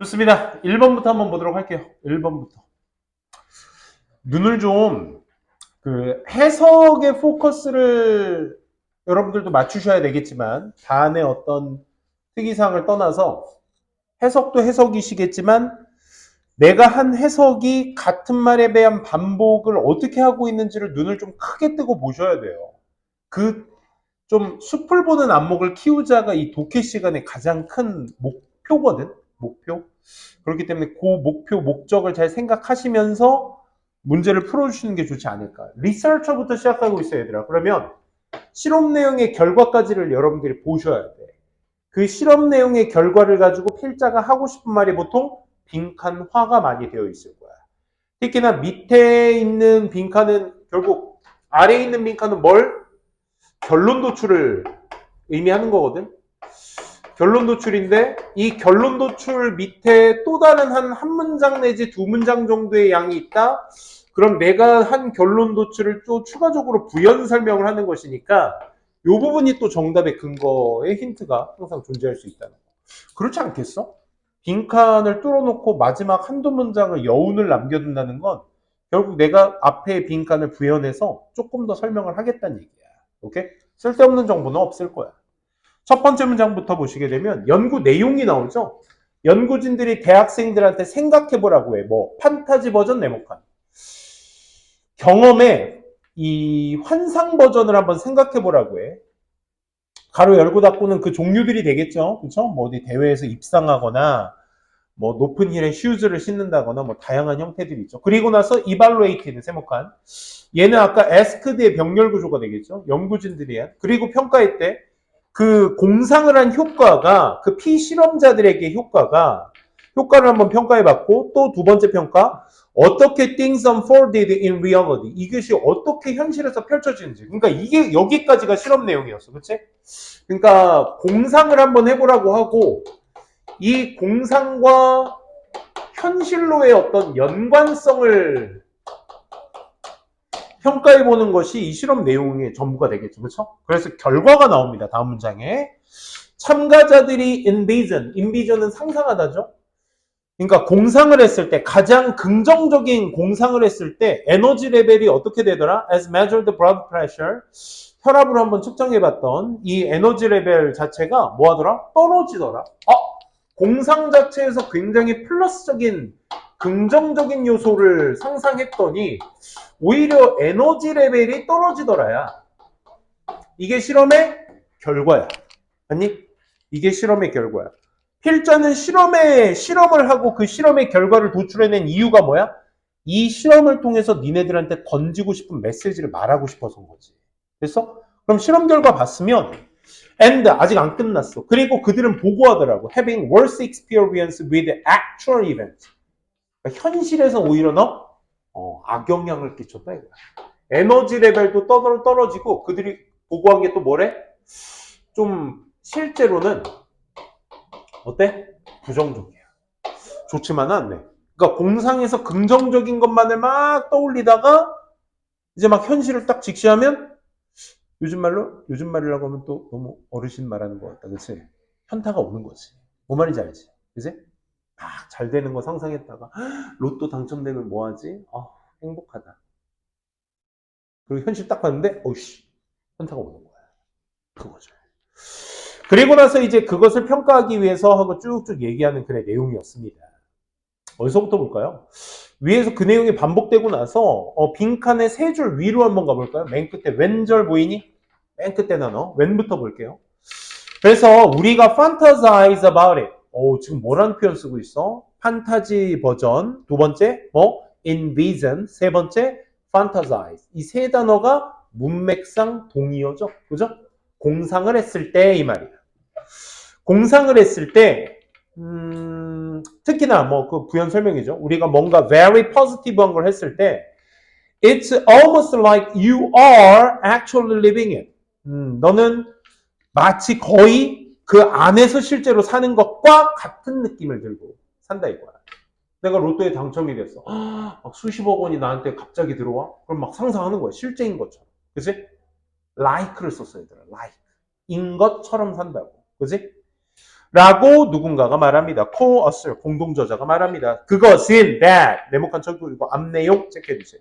좋습니다. 1번부터 한번 보도록 할게요. 1번부터. 눈을 좀, 해석의 포커스를 여러분들도 맞추셔야 되겠지만, 반의 어떤 특이사항을 떠나서 해석도 해석이시겠지만, 내가 한 해석이 같은 말에 대한 반복을 어떻게 하고 있는지를 눈을 좀 크게 뜨고 보셔야 돼요. 좀 숲을 보는 안목을 키우자가 이 독해 시간의 가장 큰 목표거든. 목표. 그렇기 때문에 그 목표, 목적을 잘 생각하시면서 문제를 풀어주시는 게 좋지 않을까. 리서처부터 시작하고 있어요, 얘들아. 그러면 실험 내용의 결과까지를 여러분들이 보셔야 돼. 그 실험 내용의 결과를 가지고 필자가 하고 싶은 말이 보통 빈칸화가 많이 되어 있을 거야. 특히나 밑에 있는 빈칸은 결국 아래에 있는 빈칸은 뭘? 결론 도출을 의미하는 거거든. 결론 도출인데 이 결론 도출 밑에 또 다른 한 문장 내지 두 문장 정도의 양이 있다. 그럼 내가 한 결론 도출을 또 추가적으로 부연 설명을 하는 것이니까 이 부분이 또 정답의 근거의 힌트가 항상 존재할 수 있다는 거. 그렇지 않겠어? 빈칸을 뚫어놓고 마지막 한두 문장을 여운을 남겨둔다는 건 결국 내가 앞에 빈칸을 부연해서 조금 더 설명을 하겠다는 얘기야. 오케이? 쓸데없는 정보는 없을 거야. 첫 번째 문장부터 보시게 되면 연구 내용이 나오죠. 연구진들이 대학생들한테 생각해보라고 해. 판타지 버전 네모칸. 경험의 이 환상 버전을 한번 생각해보라고 해. 가로 열고 닫고는 그 종류들이 되겠죠. 그렇죠? 어디 대회에서 입상하거나 높은 힐에 슈즈를 신는다거나 다양한 형태들이 있죠. 그리고 나서 evaluated 세모칸. 얘는 아까 asked의 병렬 구조가 되겠죠. 연구진들이야. 그리고 평가했대. 그 공상을 한 효과가 그 피실험자들에게 효과를 한번 평가해봤고 또 두 번째 평가 어떻게 things unfolded in reality 이것이 어떻게 현실에서 펼쳐지는지 그러니까 이게 여기까지가 실험 내용이었어. 그치? 그러니까 공상을 한번 해보라고 하고 이 공상과 현실로의 어떤 연관성을 평가해보는 것이 이 실험 내용의 전부가 되겠죠. 그렇죠? 그래서 결과가 나옵니다. 다음 문장에. 참가자들이 envision은 상상하다죠. 그러니까 공상을 했을 때 가장 긍정적인 공상을 했을 때 에너지 레벨이 어떻게 되더라? As measured blood pressure 혈압을 한번 측정해봤던 이 에너지 레벨 자체가 뭐하더라? 떨어지더라. 공상 자체에서 굉장히 플러스적인 긍정적인 요소를 상상했더니 오히려 에너지 레벨이 떨어지더라야. 이게 실험의 결과야. 아니? 이게 실험의 결과야. 필자는 실험을 하고 그 실험의 결과를 도출해낸 이유가 뭐야? 이 실험을 통해서 니네들한테 던지고 싶은 메시지를 말하고 싶어서인 거지. 됐어? 그럼 실험 결과 봤으면 and 아직 안 끝났어. 그리고 그들은 보고하더라고. Having worse experience with actual events. 그러니까 현실에서 오히려 악영향을 끼쳤다 이거야. 에너지 레벨도 떨어지고 그들이 보고한 게 또 뭐래? 좀 실제로는 어때? 부정적이야. 좋지만은 않네. 그러니까 공상에서 긍정적인 것만을 막 떠올리다가 이제 막 현실을 딱 직시하면 요즘 말이라고 하면 또 너무 어르신 말하는 것 같다. 그치? 현타가 오는 거지. 뭐 말인지 알지? 그치? 잘 되는 거 상상했다가 로또 당첨되면 뭐하지? 행복하다. 그리고 현실 딱 봤는데 어이씨 현타가 오는 거야. 그거죠. 그리고 나서 이제 그것을 평가하기 위해서 하고 쭉쭉 얘기하는 글의 내용이었습니다. 어디서부터 볼까요? 위에서 그 내용이 반복되고 나서 빈칸의 세 줄 위로 한번 가볼까요? 맨 끝에 왼절 보이니? 맨 끝에 나눠 왼부터 볼게요. 그래서 우리가 fantasize about it. 지금 뭐라는 표현 쓰고 있어? 판타지 버전. 두 번째 envision. 세 번째 fantasize. 이 세 단어가 문맥상 동의어죠. 그죠? 공상을 했을 때 이 말이야. 공상을 했을 때 특히나 그 부연 설명이죠. 우리가 뭔가 very positive한 걸 했을 때 it's almost like you are actually living it. 너는 마치 거의 그 안에서 실제로 사는 것과 같은 느낌을 들고 산다 이거야. 내가 로또에 당첨이 됐어. 막 수십억 원이 나한테 갑자기 들어와? 그럼 막 상상하는 거야. 실제인 것처럼. 그치? like를 썼어 얘들아. like. 인 것처럼 산다고. 그치? 라고 누군가가 말합니다. co-author, 공동저자가 말합니다. 그것은 that, 네모칸 쳐고 이거 앞 내용 체크해주세요.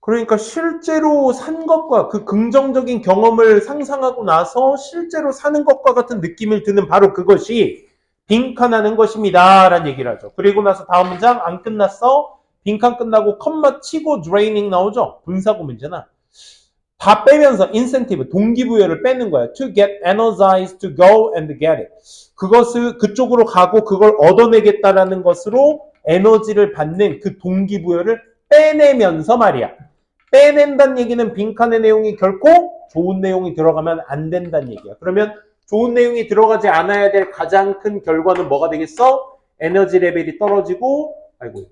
그러니까 실제로 산 것과 그 긍정적인 경험을 상상하고 나서 실제로 사는 것과 같은 느낌을 드는 바로 그것이 빈칸하는 것입니다. 라는 얘기를 하죠. 그리고 나서 다음 문장 안 끝났어. 빈칸 끝나고 컴마 치고 draining 나오죠. 분사구 문제나. 다 빼면서 incentive, 동기부여를 빼는 거야. To get energized to go and get it. 그것을 그쪽으로 가고 그걸 얻어내겠다라는 것으로 에너지를 받는 그 동기부여를 빼내면서 말이야. 빼낸다는 얘기는 빈칸의 내용이 결코 좋은 내용이 들어가면 안 된다는 얘기야. 그러면 좋은 내용이 들어가지 않아야 될 가장 큰 결과는 뭐가 되겠어? 에너지 레벨이 떨어지고, 아이고,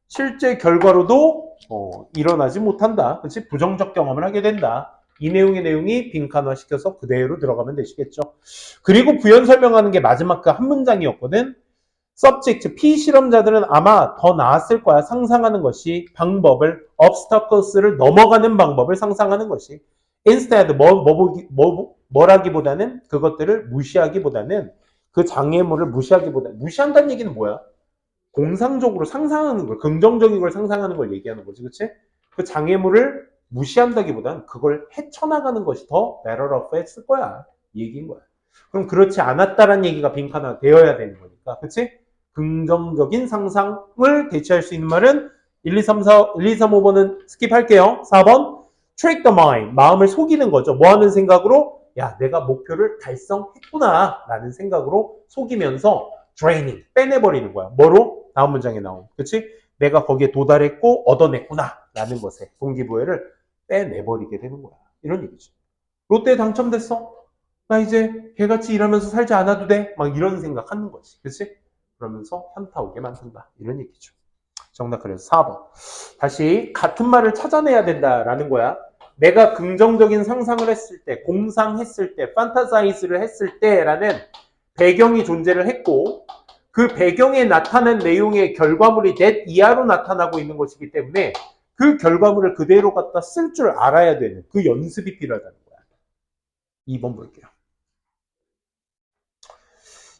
실제 결과로도 일어나지 못한다. 그렇지? 부정적 경험을 하게 된다. 이 내용이 빈칸화 시켜서 그대로 들어가면 되시겠죠. 그리고 부연 설명하는 게 마지막 그 한 문장이었거든. subject, 피실험자들은 아마 더 나았을 거야. 상상하는 것이 방법을, obstacles를 넘어가는 방법을 상상하는 것이. instead, 뭐라기보다는 그것들을 무시하기보다는 그 장애물을 무시하기보다는 무시한다는 얘기는 뭐야? 공상적으로 상상하는 걸, 긍정적인 걸 상상하는 걸 얘기하는 거지, 그치? 그 장애물을 무시한다기보다는 그걸 헤쳐나가는 것이 더 better off 했을 거야. 이 얘기인 거야. 그럼 그렇지 않았다라는 얘기가 빈칸화 되어야 되는 거니까, 그치? 긍정적인 상상을 대체할 수 있는 말은 1, 2, 3, 4, 1, 2, 3, 5번은 스킵할게요. 4번, trick the mind. 마음을 속이는 거죠. 뭐 하는 생각으로? 야, 내가 목표를 달성했구나. 라는 생각으로 속이면서 draining, 빼내버리는 거야. 뭐로? 다음 문장에 나온. 그치? 내가 거기에 도달했고 얻어냈구나. 라는 것에 동기부여를 빼내버리게 되는 거야. 이런 얘기죠. 롯데에 당첨됐어? 나 이제 개같이 일하면서 살지 않아도 돼? 막 이런 생각하는 거지. 그치? 그러면서 현타 오게 만든다. 이런 얘기죠. 정답 그래서 4번. 다시 같은 말을 찾아내야 된다라는 거야. 내가 긍정적인 상상을 했을 때, 공상했을 때, 판타사이즈를 했을 때라는 배경이 존재를 했고 그 배경에 나타난 내용의 결과물이 that 이하로 나타나고 있는 것이기 때문에 그 결과물을 그대로 갖다 쓸 줄 알아야 되는 그 연습이 필요하다는 거야. 2번 볼게요.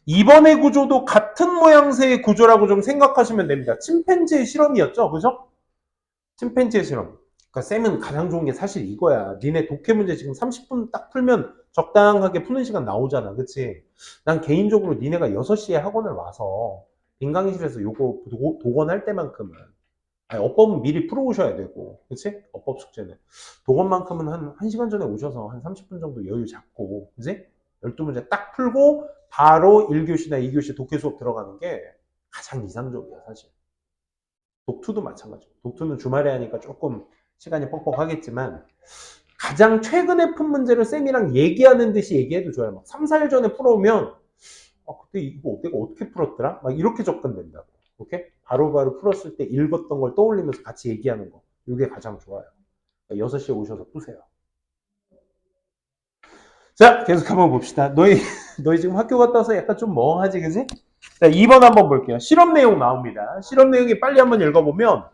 2번의 구조도 같은 모양새의 구조라고 좀 생각하시면 됩니다. 침팬지의 실험이었죠. 그죠? 침팬지의 실험. 그러니까 쌤은 가장 좋은 게 사실 이거야. 니네 독해 문제 지금 30분 딱 풀면 적당하게 푸는 시간 나오잖아. 그치? 난 개인적으로 니네가 6시에 학원을 와서 빈강의실에서 요거 도건할 때만큼은 아니, 어법은 미리 풀어오셔야 되고 그치? 어법 숙제는 도건만큼은 한 1시간 전에 오셔서 한 30분 정도 여유 잡고 그치? 12문제 딱 풀고 바로 1교시나 2교시 독해 수업 들어가는 게 가장 이상적이야 사실. 독투도 마찬가지고 독투는 주말에 하니까 조금 시간이 뻑뻑하겠지만 가장 최근에 푼 문제를 쌤이랑 얘기하는 듯이 얘기해도 좋아요. 막 3, 4일 전에 풀어오면 그때 이거 내가 어떻게 풀었더라? 막 이렇게 접근된다고. 오케이? 바로바로 풀었을 때 읽었던 걸 떠올리면서 같이 얘기하는 거. 이게 가장 좋아요. 6시에 오셔서 푸세요. 자, 계속 한번 봅시다. 너희 지금 학교 갔다 와서 약간 좀 멍하지, 그지? 자, 2번 한번 볼게요. 실험 내용 나옵니다. 실험 내용이 빨리 한번 읽어보면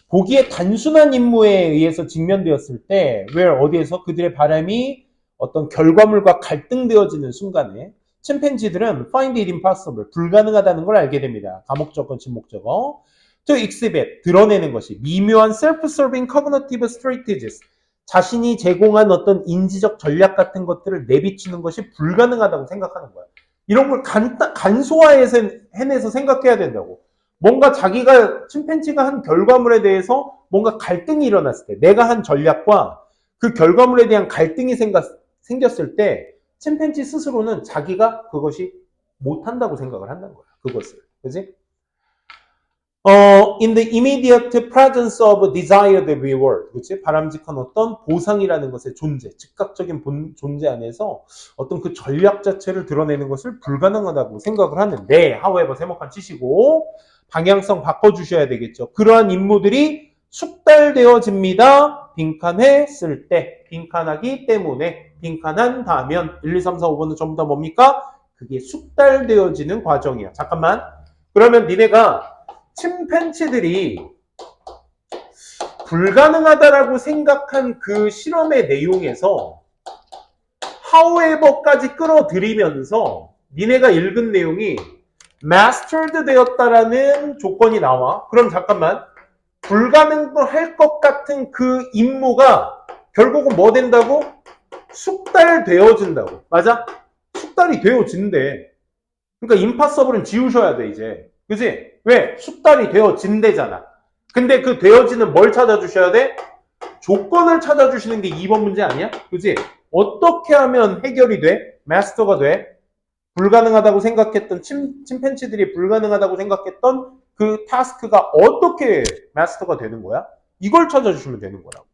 보기에 단순한 임무에 의해서 직면되었을 때 where 어디에서 그들의 바람이 어떤 결과물과 갈등되어지는 순간에 침팬지들은 find it impossible, 불가능하다는 걸 알게 됩니다. 가목적어, 진목적어. to exhibit, 드러내는 것이 미묘한 self-serving cognitive strategies, 자신이 제공한 어떤 인지적 전략 같은 것들을 내비치는 것이 불가능하다고 생각하는 거야. 이런 걸 간소화해서 해내서 생각해야 된다고. 뭔가 자기가 침팬지가 한 결과물에 대해서 뭔가 갈등이 일어났을 때 내가 한 전략과 그 결과물에 대한 갈등이 생겼을 때 침팬지 스스로는 자기가 그것이 못한다고 생각을 한다는 거야. 그것을. 그지? in the immediate presence of desired reward. 그치? 바람직한 어떤 보상이라는 것의 존재, 즉각적인 존재 안에서 어떤 그 전략 자체를 드러내는 것을 불가능하다고 생각을 하는데, however, 세목한 치시고, 방향성 바꿔주셔야 되겠죠. 그러한 임무들이 숙달되어집니다. 빈칸했을 때, 빈칸하기 때문에, 빈칸한다면, 1, 2, 3, 4, 5번은 전부 다 뭡니까? 그게 숙달되어지는 과정이야. 잠깐만. 그러면 니네가 침팬지들이 불가능하다라고 생각한 그 실험의 내용에서 however까지 끌어들이면서 니네가 읽은 내용이 mastered 되었다라는 조건이 나와. 그럼 잠깐만. 불가능할 것 같은 그 임무가 결국은 뭐 된다고? 숙달되어진다고. 맞아? 숙달이 되어진대. 그러니까 impossible은 지우셔야 돼, 이제. 그지? 왜? 숙달이 되어진대잖아. 근데 그 되어지는 뭘 찾아주셔야 돼? 조건을 찾아주시는 게 2번 문제 아니야? 그지? 어떻게 하면 해결이 돼? 마스터가 돼? 불가능하다고 생각했던 침팬지들이 불가능하다고 생각했던 그 타스크가 어떻게 마스터가 되는 거야? 이걸 찾아주시면 되는 거라고.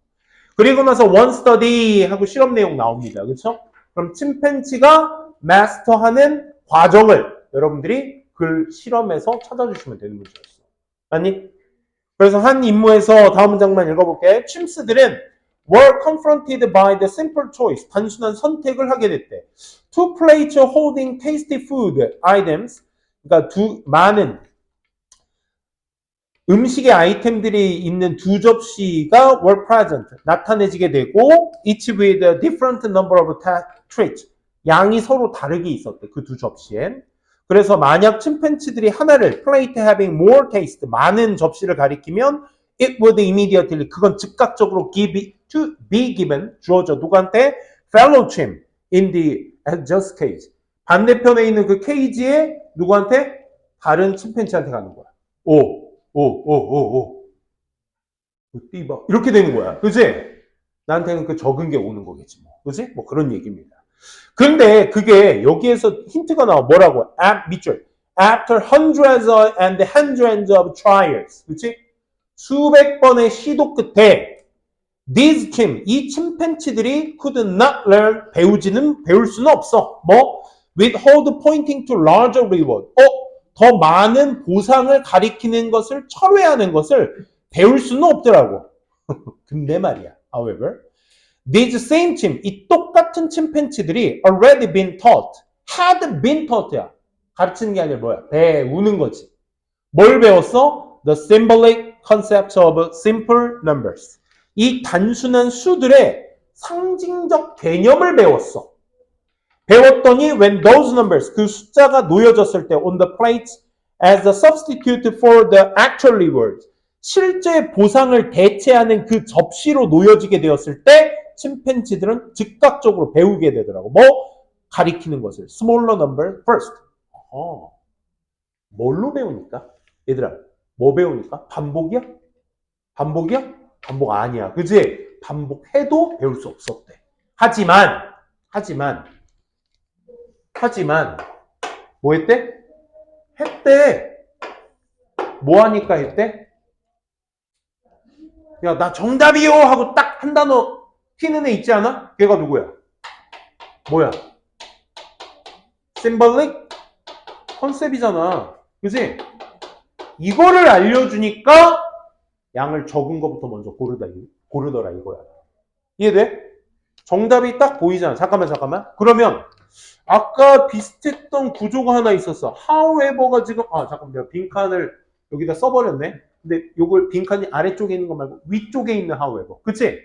그리고 나서 one study 하고 실험 내용 나옵니다. 그렇죠? 그럼 침팬지가 마스터하는 과정을 여러분들이 그 실험에서 찾아주시면 되는 문제였어. 아니? 그래서 한 임무에서 다음 문장만 읽어볼게. 침스들은 were confronted by the simple choice. 단순한 선택을 하게 됐대. Two plates holding tasty food items. 그러니까 많은 음식의 아이템들이 있는 두 접시가 were present. 나타내지게 되고 each with a different number of treats. 양이 서로 다르게 있었대. 그 두 접시엔. 그래서 만약 침팬지들이 하나를 plate having more taste, 많은 접시를 가리키면 it would immediately, 그건 즉각적으로 be given, 주어져. 누구한테? fellow chimp in the adjust cage. 반대편에 있는 그 케이지에 누구한테? 다른 침팬지한테 가는 거야. 오. 띠바. 이렇게 되는 거야. 그지? 나한테는 그 적은 게 오는 거겠지. 뭐. 그지? 뭐 그런 얘기입니다. 근데 그게 여기에서 힌트가 나와. 뭐라고? 밑줄. After hundreds and hundreds of trials. 그치? 수백 번의 시도 끝에 these 이 침팬치들이 could not learn, 배울 수는 없어. 뭐? withhold pointing to larger reward. 더 많은 보상을 가리키는 것을 철회하는 것을 배울 수는 없더라고. 근데 말이야. However, these same 이 똑같은 침팬치들이 already been taught, had been taught야. 가르치는 게 아니라 뭐야? 배우는 거지. 뭘 배웠어? The symbolic concepts of simple numbers. 이 단순한 수들의 상징적 개념을 배웠어. 배웠더니 when those numbers, 그 숫자가 놓여졌을 때 on the plates as a substitute for the actual reward, 실제 보상을 대체하는 그 접시로 놓여지게 되었을 때 침팬지들은 즉각적으로 배우게 되더라고. 뭐? 가리키는 것을. smaller number first. 뭘로 배우니까? 얘들아, 뭐 배우니까? 반복이야? 반복 아니야. 그지? 반복해도 배울 수 없었대. 하지만 뭐 했대? 했대. 뭐 하니까 했대? 야, 나 정답이요! 하고 딱 한 단어 튀는 애 있지 않아? 걔가 누구야? 뭐야? 심벌릭 컨셉이잖아. 그지? 이거를 알려주니까 양을 적은 것부터 먼저 고르더라 이거야. 이해돼? 정답이 딱 보이잖아. 잠깐만. 그러면 아까 비슷했던 구조가 하나 있었어. however가 지금 잠깐만 내가 빈칸을 여기다 써버렸네. 근데 요걸 빈칸이 아래쪽에 있는 거 말고 위쪽에 있는 however. 그치?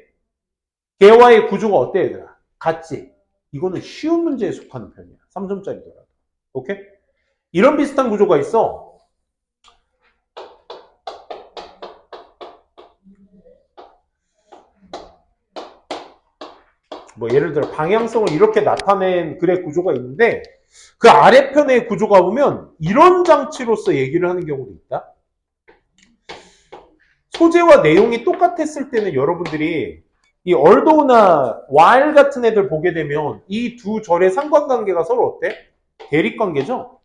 걔와의 구조가 어때 얘들아? 같지? 이거는 쉬운 문제에 속하는 편이야. 3점짜리더라도. 오케이? 이런 비슷한 구조가 있어. 뭐 예를 들어 방향성을 이렇게 나타낸 글의 구조가 있는데 그 아래편의 구조가 보면 이런 장치로서 얘기를 하는 경우도 있다. 소재와 내용이 똑같았을 때는 여러분들이 이 although나 while 같은 애들 보게 되면 이 두 절의 상관관계가 서로 어때? 대립관계죠?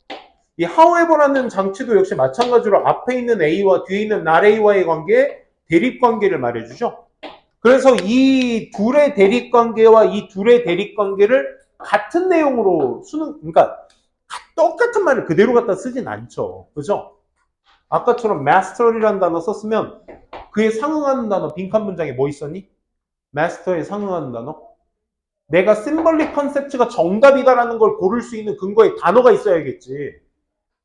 이 however라는 장치도 역시 마찬가지로 앞에 있는 A와 뒤에 있는 not A와의 관계, 대립관계를 말해주죠. 그래서 이 둘의 대립관계와 이 둘의 대립관계를 같은 내용으로 그러니까 똑같은 말을 그대로 갖다 쓰진 않죠. 그죠? 아까처럼 master이라는 단어 썼으면 그에 상응하는 단어 빈칸 문장에 뭐 있었니? master에 상응하는 단어? 내가 symbolic concept가 정답이다라는 걸 고를 수 있는 근거에 단어가 있어야겠지.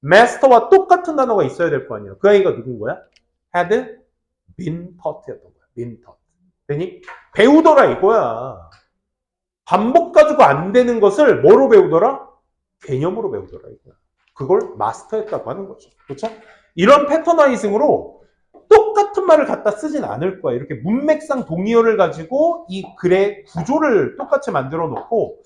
master와 똑같은 단어가 있어야 될 거 아니야. 그 아이가 누군 거야? had been taught였던 거야. been taught. 되니? 배우더라 이거야. 반복 가지고 안 되는 것을 뭐로 배우더라? 개념으로 배우더라. 그걸 마스터했다고 하는 거죠. 그렇죠? 이런 패터나이징으로 똑같은 말을 갖다 쓰진 않을 거야. 이렇게 문맥상 동의어를 가지고 이 글의 구조를 똑같이 만들어 놓고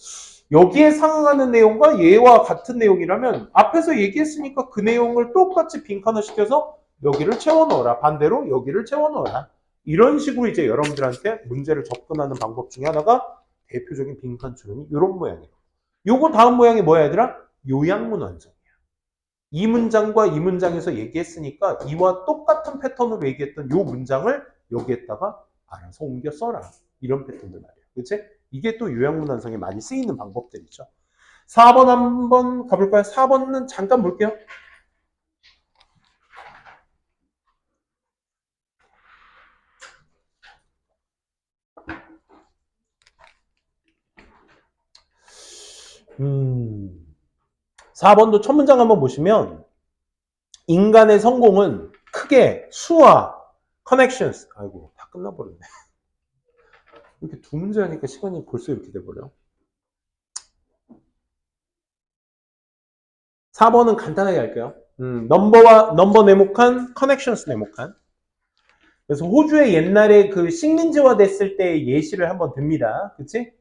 여기에 상응하는 내용과 얘와 같은 내용이라면 앞에서 얘기했으니까 그 내용을 똑같이 빈칸화 시켜서 여기를 채워 넣어라. 반대로 여기를 채워 넣어라. 이런 식으로 이제 여러분들한테 문제를 접근하는 방법 중에 하나가 대표적인 빈칸 추론이 이런 모양이에요. 요거 다음 모양이 뭐야 얘들아? 요약문 완성이야. 이 문장과 이 문장에서 얘기했으니까 이와 똑같은 패턴으로 얘기했던 요 문장을 여기에다가 알아서 옮겨 써라. 이런 패턴들 말이야. 그치? 이게 또 요약문 완성에 많이 쓰이는 방법들이죠. 4번 한번 가볼까요? 4번은 잠깐 볼게요. 음... 4번도 첫 문장 한번 보시면 인간의 성공은 크게 수와 connections 아이고 다 끝나버렸네. 이렇게 두 문제 하니까 시간이 벌써 이렇게 돼버려. 4번은 간단하게 할게요. 넘버 네모칸, connections 네모칸. 그래서 호주의 옛날에 그 식민지화 됐을 때 예시를 한번 듭니다. 그치?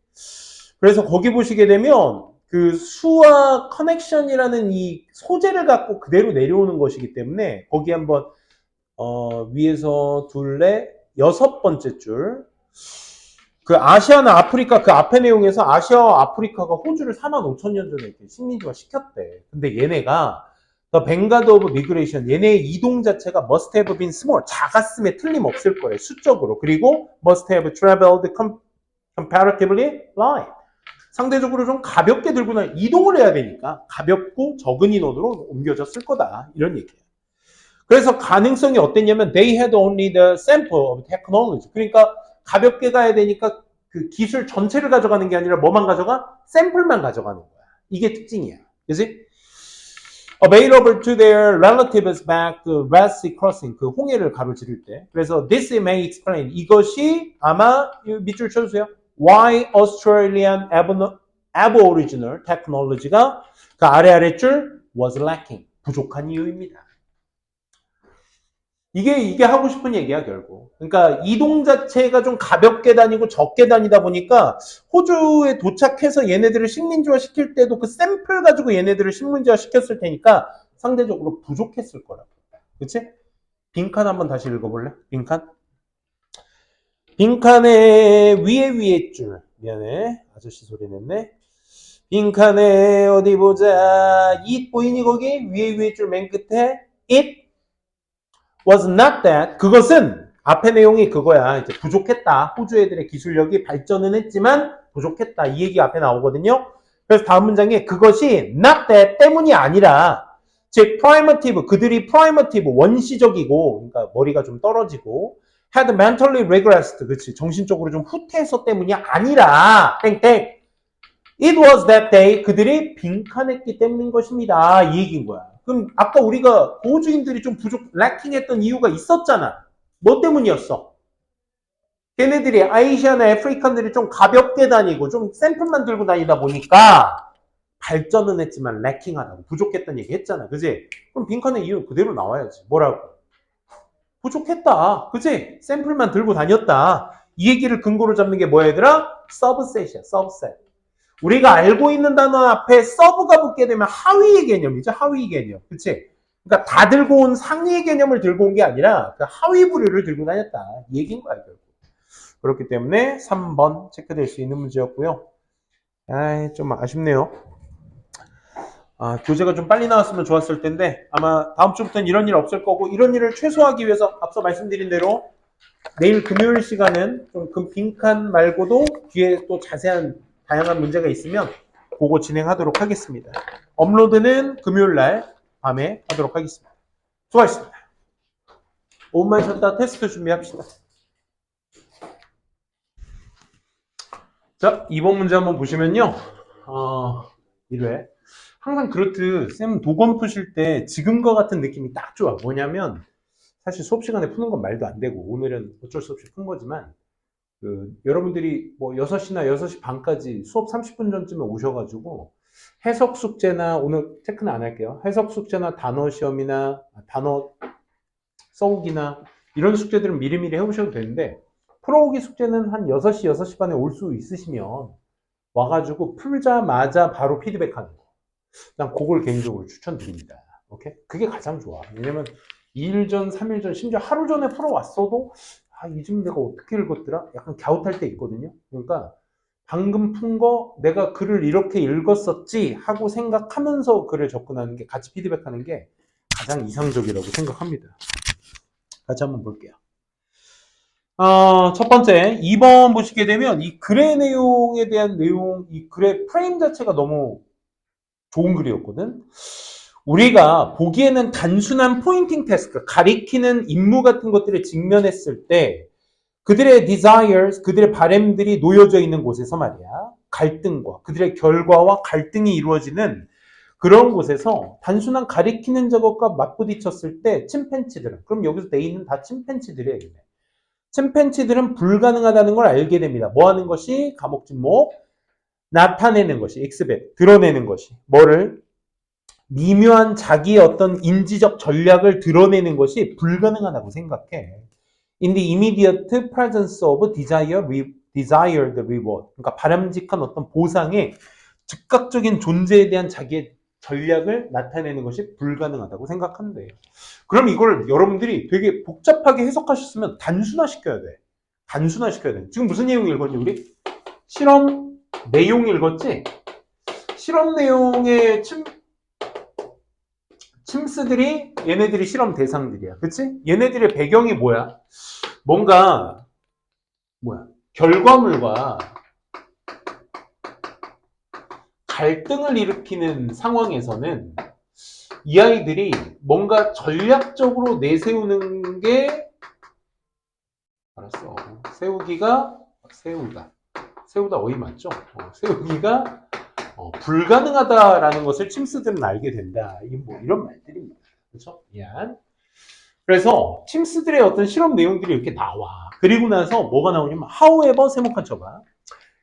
그래서 거기 보시게 되면 그 수와 커넥션이라는 이 소재를 갖고 그대로 내려오는 것이기 때문에 거기 한번 위에서 둘레 여섯 번째 줄 그 아시아나 아프리카 그 앞에 내용에서 아시아와 아프리카가 호주를 45,000년 전에 이렇게 식민지화 시켰대. 근데 얘네가 The Vanguard of Migration 얘네의 이동 자체가 must have been small 작았음에 틀림없을 거예요. 수적으로. 그리고 must have traveled comparatively light 상대적으로 좀 가볍게 들고 이동을 해야 되니까 가볍고 적은 인원으로 옮겨졌을 거다. 이런 얘기예요. 그래서 가능성이 어땠냐면 they had only the sample of technology. 그러니까 가볍게 가야 되니까 그 기술 전체를 가져가는 게 아니라 뭐만 가져가? 샘플만 가져가는 거야. 이게 특징이야. 그치? Available to their relatives back to Red Sea crossing. 그 홍해를 가로지를 때. 그래서 this may explain. 이것이 아마 밑줄 쳐주세요. Why Australian Aboriginal technology가 그 아래줄 was lacking. 부족한 이유입니다. 이게 하고 싶은 얘기야 결국. 그러니까 이동 자체가 좀 가볍게 다니고 적게 다니다 보니까 호주에 도착해서 얘네들을 식민지화 시킬 때도 그 샘플 가지고 얘네들을 식민지화 시켰을 테니까 상대적으로 부족했을 거라고. 그치? 빈칸 한번 다시 읽어볼래? 빈칸? 빈칸의 위에 줄. 미안해. 아저씨 소리 냈네. 빈칸에 어디 보자. it 보이니 거기? 위에 줄 맨 끝에 it was not that. 그것은 앞의 내용이 그거야. 이제 부족했다. 호주 애들의 기술력이 발전은 했지만 부족했다. 이 얘기 앞에 나오거든요. 그래서 다음 문장에 그것이 not that 때문이 아니라 즉 primitive 그들이 primitive 원시적이고 그러니까 머리가 좀 떨어지고 had mentally regressed 그렇지 정신적으로 좀 후퇴해서 때문이 아니라 땡땡 it was that they 그들이 빈칸했기 때문인 것입니다. 이 얘기인 거야. 그럼 아까 우리가 호주인들이 좀 래킹했던 이유가 있었잖아. 뭐 때문이었어? 걔네들이 아시아나 아프리칸들이 좀 가볍게 다니고 좀 샘플만 들고 다니다 보니까 발전은 했지만 래킹하다고 부족했다는 얘기 했잖아. 그지? 그럼 빈칸의 이유 그대로 나와야지. 뭐라고? 부족했다. 그지? 샘플만 들고 다녔다. 이 얘기를 근거로 잡는 게 뭐야 얘들아? 서브셋이야. 서브셋. 우리가 알고 있는 단어 앞에 서브가 붙게 되면 하위의 개념이죠. 하위 개념. 그치? 그러니까 다 들고 온 상위의 개념을 들고 온 게 아니라 그 하위 부류를 들고 다녔다. 이 얘기인 거야. 결국. 그렇기 때문에 3번 체크될 수 있는 문제였고요. 좀 아쉽네요. 교재가 좀 빨리 나왔으면 좋았을 텐데 아마 다음 주부터는 이런 일 없을 거고 이런 일을 최소화하기 위해서 앞서 말씀드린 대로 내일 금요일 시간은 좀 빈칸 말고도 뒤에 또 자세한 다양한 문제가 있으면 그거 진행하도록 하겠습니다. 업로드는 금요일날 밤에 하도록 하겠습니다. 수고하셨습니다. 5분만 쉬었다 테스트 준비합시다. 자, 2번 문제 한번 보시면요. 1회. 항상 그렇듯 쌤 도검 푸실 때 지금과 같은 느낌이 딱 좋아. 뭐냐면 사실 수업 시간에 푸는 건 말도 안 되고 오늘은 어쩔 수 없이 푼 거지만 여러분들이 뭐 6시나 6시 반까지 수업 30분 전쯤에 오셔가지고 해석 숙제나 오늘 체크는 안 할게요. 해석 숙제나 단어 시험이나 단어 써오기나 이런 숙제들은 미리미리 해오셔도 되는데 풀어오기 숙제는 한 6시, 6시 반에 올 수 있으시면 와가지고 풀자마자 바로 피드백하는 거. 난 그걸 개인적으로 추천드립니다. 오케이? 그게 가장 좋아. 왜냐면 2일 전, 3일 전, 심지어 하루 전에 풀어왔어도 이쯤 내가 어떻게 읽었더라? 약간 갸웃할 때 있거든요. 그러니까 방금 푼 거 내가 글을 이렇게 읽었었지 하고 생각하면서 글을 접근하는 게 같이 피드백하는 게 가장 이상적이라고 생각합니다. 같이 한번 볼게요. 첫 번째, 2번 보시게 되면 이 글의 내용에 대한 내용, 이 글의 프레임 자체가 너무 좋은 글이었거든. 우리가 보기에는 단순한 포인팅 태스크, 가리키는 임무 같은 것들을 직면했을 때 그들의 desires, 그들의 바램들이 놓여져 있는 곳에서 말이야. 갈등과 그들의 결과와 갈등이 이루어지는 그런 곳에서 단순한 가리키는 작업과 맞부딪혔을 때 침팬치들은, 그럼 여기서 A는 다 침팬치들이에요. 침팬치들은 불가능하다는 걸 알게 됩니다. 뭐 하는 것이? 감옥진목, 나타내는 것이, exhibit, 드러내는 것이. 뭐를? 미묘한 자기의 어떤 인지적 전략을 드러내는 것이 불가능하다고 생각해. In the immediate presence of desired reward. 그러니까 바람직한 어떤 보상의 즉각적인 존재에 대한 자기의 전략을 나타내는 것이 불가능하다고 생각한대요. 그럼 이걸 여러분들이 되게 복잡하게 해석하셨으면 단순화시켜야 돼. 단순화시켜야 돼. 지금 무슨 내용 읽었니 우리? 실험 내용 읽었지? 실험 내용의 침스들이 얘네들이 실험 대상들이야. 그치? 얘네들의 배경이 뭐야? 뭔가 결과물과 갈등을 일으키는 상황에서는 이 아이들이 뭔가 전략적으로 내세우는 게 알았어. 세우다 어이 맞죠? 세우기가 불가능하다라는 것을 침스들은 알게 된다. 이런 말들입니다. 그렇죠? 미안. 그래서 침스들의 어떤 실험 내용들이 이렇게 나와. 그리고 나서 뭐가 나오냐면 however 세목한 쳐봐.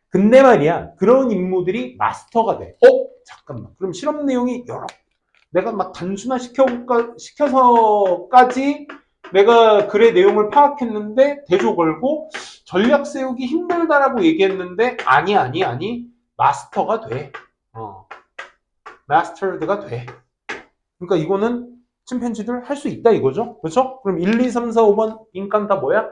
근데 말이야 그런 임무들이 마스터가 돼. 잠깐만. 그럼 실험 내용이 내가 막 단순화 시켜서까지 내가 글의 내용을 파악했는데 대조 걸고 전략 세우기 힘들다라고 얘기했는데 아니 마스터가 돼. 마스터드가 돼. 그러니까 이거는 침팬지들 할 수 있다 이거죠. 그렇죠? 그럼 1, 2, 3, 4, 5번 인간 다 뭐야?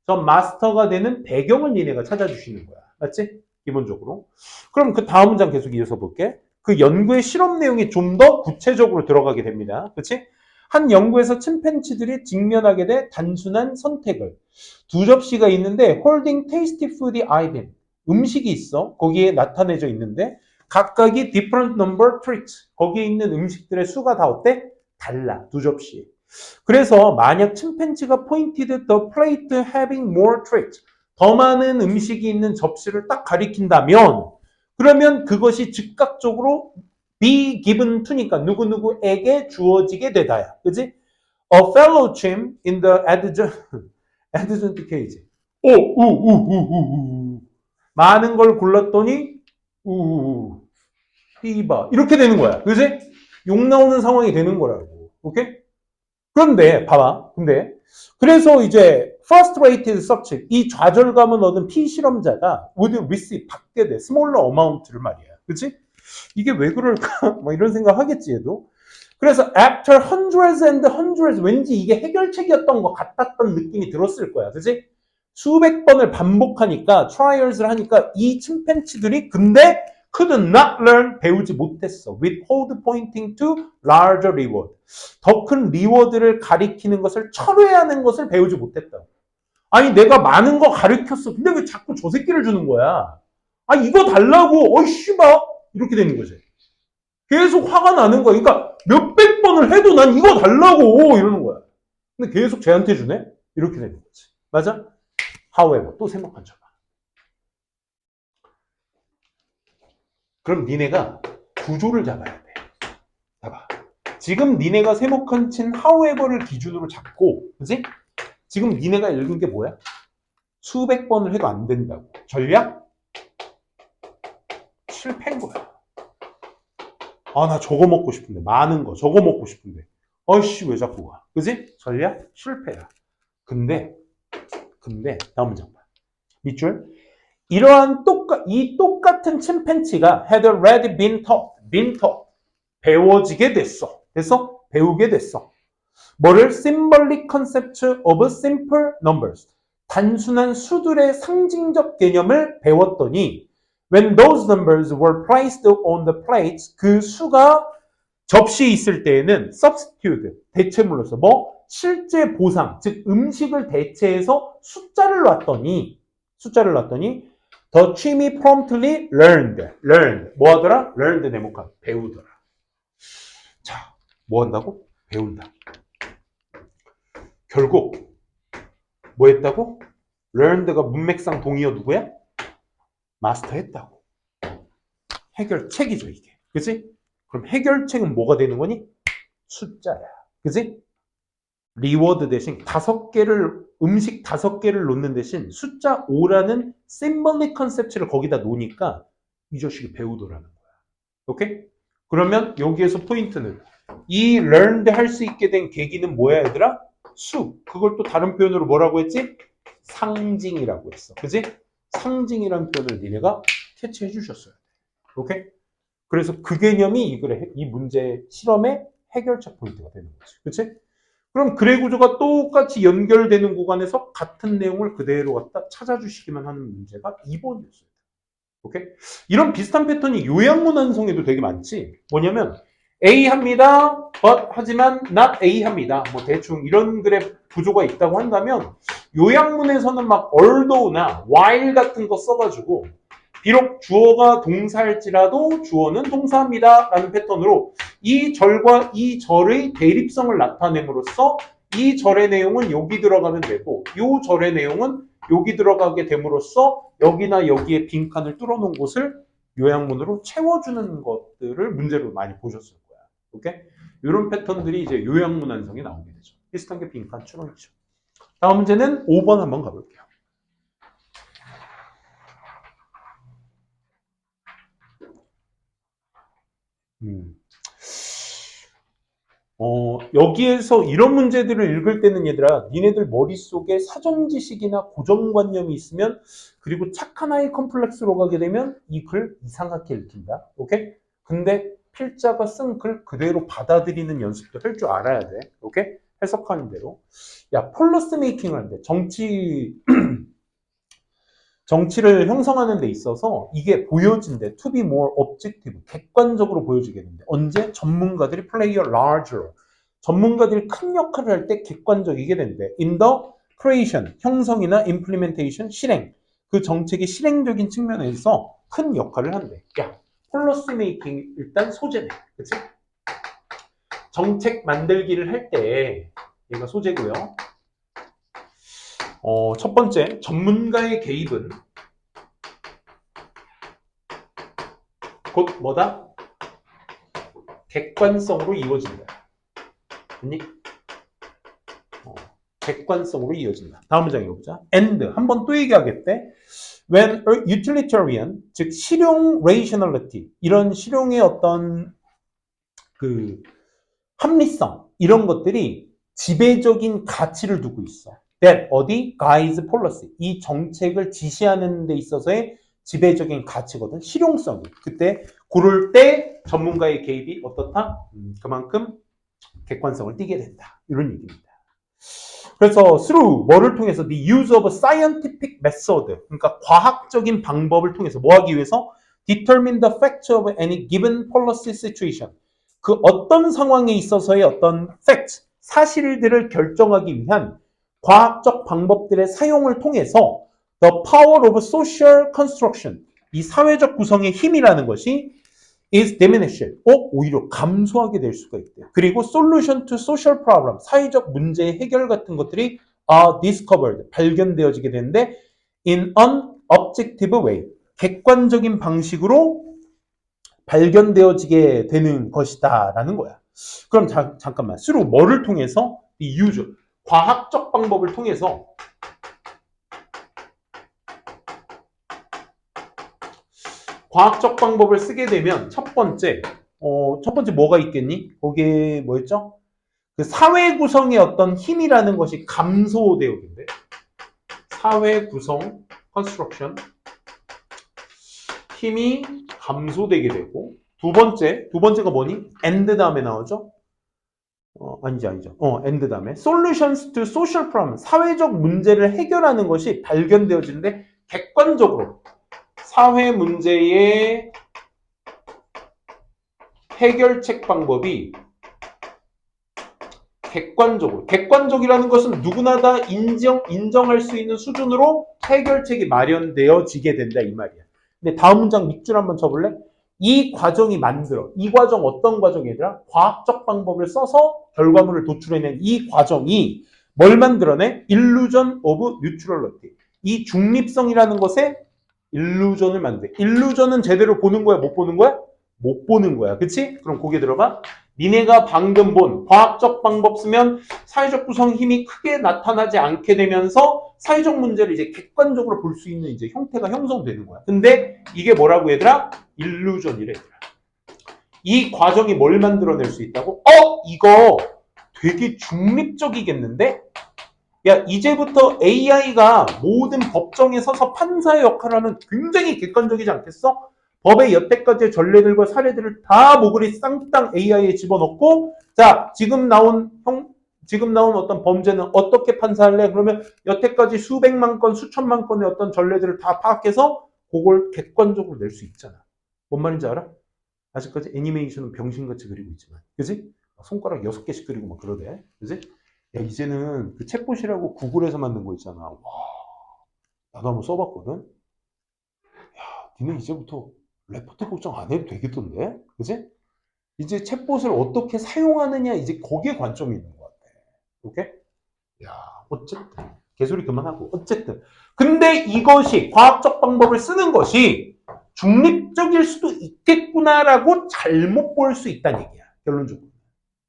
저 마스터가 되는 배경을 니네가 찾아주시는 거야. 맞지? 기본적으로. 그럼 그 다음 문장 계속 이어서 볼게. 그 연구의 실험 내용이 좀 더 구체적으로 들어가게 됩니다. 그렇지? 한 연구에서 침팬지들이 직면하게 돼 단순한 선택을. 2접시가 있는데 holding tasty food item. 음식이 있어. 거기에 나타내져 있는데 각각이 different number treats. 거기에 있는 음식들의 수가 다 어때? 달라. 2접시. 그래서 만약 침팬지가 pointed the plate having more treats. 더 많은 음식이 있는 접시를 딱 가리킨다면 그러면 그것이 즉각적으로 be given to니까 누구누구에게 주어지게 되다야. 그지? A fellow chimp in the adjacent cage. 많은 걸 골랐더니 띠바 이렇게 되는 거야. 그지? 욕 나오는 상황이 되는 거라고. 오케이? 그런데 봐봐. 그래서 이제 frustrated subject 이 좌절감을 얻은 피실험자가 would receive 받게 돼. smaller amount를 말이야. 그치? 이게 왜 그럴까? 뭐 이런 생각 하겠지 얘도. 그래서 after hundreds and hundreds 왠지 이게 해결책이었던 것 같았던 느낌이 들었을 거야. 그치? 수백 번을 반복하니까 trials를 하니까 이 침팬치들이 근데 could not learn 배우지 못했어. withhold pointing to larger reward. 더 큰 리워드를 가리키는 것을 철회하는 것을 배우지 못했다. 아니 내가 많은 거 가르쳤어. 근데 왜 자꾸 저 새끼를 주는 거야? 이거 달라고. 어이 씨발 이렇게 되는 거지. 계속 화가 나는 거야. 그러니까 몇백 번을 해도 난 이거 달라고 이러는 거야. 근데 계속 쟤한테 주네? 이렇게 되는 거지. 맞아? however 또 생각한 척. 그럼 니네가 구조를 잡아야 돼. 봐봐. 지금 니네가 세목한 친 however를 기준으로 잡고, 그지? 지금 니네가 읽은 게 뭐야? 수백 번을 해도 안 된다고. 전략? 실패인 거야. 아, 나 저거 먹고 싶은데. 많은 거. 저거 먹고 싶은데. 어이씨, 왜 자꾸 가? 그지? 전략? 실패야. 근데, 다음 문장 봐. 밑줄. 이러한 이 똑같은 침팬치가 had already been taught. 배워지게 됐어. 배우게 됐어. 뭐를? symbolic concept of simple numbers. 단순한 수들의 상징적 개념을 배웠더니 when those numbers were placed on the plates, 그 수가 접시에 있을 때에는 substitute, 대체물로서 뭐? 실제 보상, 즉 음식을 대체해서 숫자를 놨더니 the 취미 promptly learned. 뭐 하더라? learned 네모칸, 배우더라. 자, 뭐 한다고? 배운다. 결국 뭐 했다고? learned가 문맥상 동의어 누구야? 마스터했다고. 해결책이죠, 이게. 그치? 그럼 해결책은 뭐가 되는 거니? 숫자야. 그치? 리워드 대신 음식 5개를 놓는 대신 숫자 5라는 심벌릭 컨셉트를 거기다 놓으니까 이 자식이 배우더라는 거야. 오케이? 그러면 여기에서 포인트는 이 learned 할 수 있게 된 계기는 뭐야, 얘들아? 수. 그걸 또 다른 표현으로 뭐라고 했지? 상징이라고 했어. 그치? 상징이라는 표현을 니네가 캐치해 주셨어요. 오케이? 그래서 그 개념이 이 문제 실험의 해결책 포인트가 되는 거지. 그치? 그럼 글의 구조가 똑같이 연결되는 구간에서 같은 내용을 그대로 갖다 찾아주시기만 하는 문제가 2번이었어요. 오케이? 이런 비슷한 패턴이 요양문 완성에도 되게 많지. 뭐냐면 A 합니다. but 하지만 not A 합니다. 뭐 대충 이런 글의 구조가 있다고 한다면 요양문에서는 막 although나 while 같은 거 써가지고 비록 주어가 동사일지라도 주어는 동사합니다 라는 패턴으로 이 절과 이 절의 대립성을 나타냄으로써 이 절의 내용은 여기 들어가면 되고 이 절의 내용은 여기 들어가게 됨으로써 여기나 여기에 빈칸을 뚫어놓은 곳을 요양문으로 채워주는 것들을 문제로 많이 보셨을 거야. 오케이? 이런 패턴들이 이제 요양문 완성에 나오게 되죠. 비슷한 게 빈칸 추론이죠. 다음 문제는 5번 한번 가볼게요. 여기에서 이런 문제들을 읽을 때는 얘들아, 니네들 머릿속에 사전 지식이나 고정관념이 있으면 그리고 착한 아이 컴플렉스로 가게 되면 이 글 이상하게 읽힌다. 오케이? 근데 필자가 쓴 글 그대로 받아들이는 연습도 할 줄 알아야 돼. 오케이? 해석하는 대로. 야, 폴러스 메이킹을 하는데 정치를 형성하는 데 있어서 이게 보여진대. To be more objective. 객관적으로 보여지게 된대. 언제? 전문가들이 play a large role. 전문가들이 큰 역할을 할 때 객관적이게 된대. In the creation. 형성이나 implementation. 실행. 그 정책의 실행적인 측면에서 큰 역할을 한대. 야, policy making 일단 소재네. 그치? 정책 만들기를 할 때 얘가 소재고요. 첫 번째, 전문가의 개입은 곧 뭐다? 객관성으로 이루어진다. 아니? 객관성으로 이어진다. 다음 문장 읽어보자. And 한 번 또 얘기하겠대. When utilitarian, 즉 실용 rationality, 이런 실용의 어떤 그 합리성 이런 것들이 지배적인 가치를 두고 있어. That 어디? guides policy. 이 정책을 지시하는 데 있어서의 지배적인 가치거든. 실용성이. 그때 고를 때 전문가의 개입이 어떻다? 그만큼 객관성을 띠게 된다. 이런 얘기입니다. 그래서 through 뭐를 통해서 the use of a scientific method, 그러니까 과학적인 방법을 통해서 뭐 하기 위해서 determine the fact of any given policy situation. 그 어떤 상황에 있어서의 어떤 fact, 사실들을 결정하기 위한 과학적 방법들의 사용을 통해서 the power of social construction, 이 사회적 구성의 힘이라는 것이 is diminished, 오히려 감소하게 될 수가 있대요. 그리고 solution to social problem, 사회적 문제의 해결 같은 것들이 are discovered, 발견되어지게 되는데 in an objective way, 객관적인 방식으로 발견되어지게 되는 것이다 라는 거야. 그럼 잠깐만, through 뭐를 통해서? 이 use, 과학적 방법을 통해서 과학적 방법을 쓰게 되면 첫 번째 뭐가 있겠니? 거기에 뭐였죠? 그 사회 구성의 어떤 힘이라는 것이 감소되어진대. 사회 구성, 컨스트럭션 힘이 감소되게 되고 두 번째가 뭐니? and 다음에 나오죠? 아니죠. and 다음에 solutions to social problem, 사회적 문제를 해결하는 것이 발견되어지는데 객관적으로 사회 문제의 해결책 방법이 객관적이라는 것은 누구나 다 인정할 수 있는 수준으로 해결책이 마련되어지게 된다 이 말이야. 근데 다음 문장 밑줄 한번 쳐볼래? 이 과정이 이 과정 어떤 과정이더라? 과학적 방법을 써서 결과물을 도출해낸 이 과정이 뭘 만들어내? Illusion of neutrality. 이 중립성이라는 것에 일루전을 만들어. 일루전은 제대로 보는 거야? 못 보는 거야? 못 보는 거야. 그치? 그럼 거기에 들어가. 니네가 방금 본 과학적 방법 쓰면 사회적 구성 힘이 크게 나타나지 않게 되면서 사회적 문제를 이제 객관적으로 볼 수 있는 이제 형태가 형성되는 거야. 근데 이게 뭐라고 얘들아? 일루전이래. 이 과정이 뭘 만들어낼 수 있다고? 이거 되게 중립적이겠는데? 야, 이제부터 AI가 모든 법정에 서서 판사의 역할을 하면 굉장히 객관적이지 않겠어? 법의 여태까지의 전례들과 사례들을 다 모글이 쌍땅 AI에 집어넣고, 자, 지금 나온 어떤 범죄는 어떻게 판사할래? 그러면 여태까지 수백만 건, 수천만 건의 어떤 전례들을 다 파악해서 그걸 객관적으로 낼 수 있잖아. 뭔 말인지 알아? 아직까지 애니메이션은 병신같이 그리고 있지만, 그지? 손가락 6개씩 그리고 막 그러대. 그지? 야, 이제는 그 챗봇이라고 구글에서 만든 거 있잖아. 와, 나도 한번 써봤거든? 야, 니네 이제부터 레포트 걱정 안 해도 되겠던데? 그지? 이제 챗봇을 어떻게 사용하느냐, 이제 거기에 관점이 있는 것 같아. 오케이? 야, 어쨌든. 개소리 그만하고. 어쨌든. 근데 이것이, 과학적 방법을 쓰는 것이 중립적일 수도 있겠구나라고 잘못 볼 수 있다는 얘기야. 결론적으로.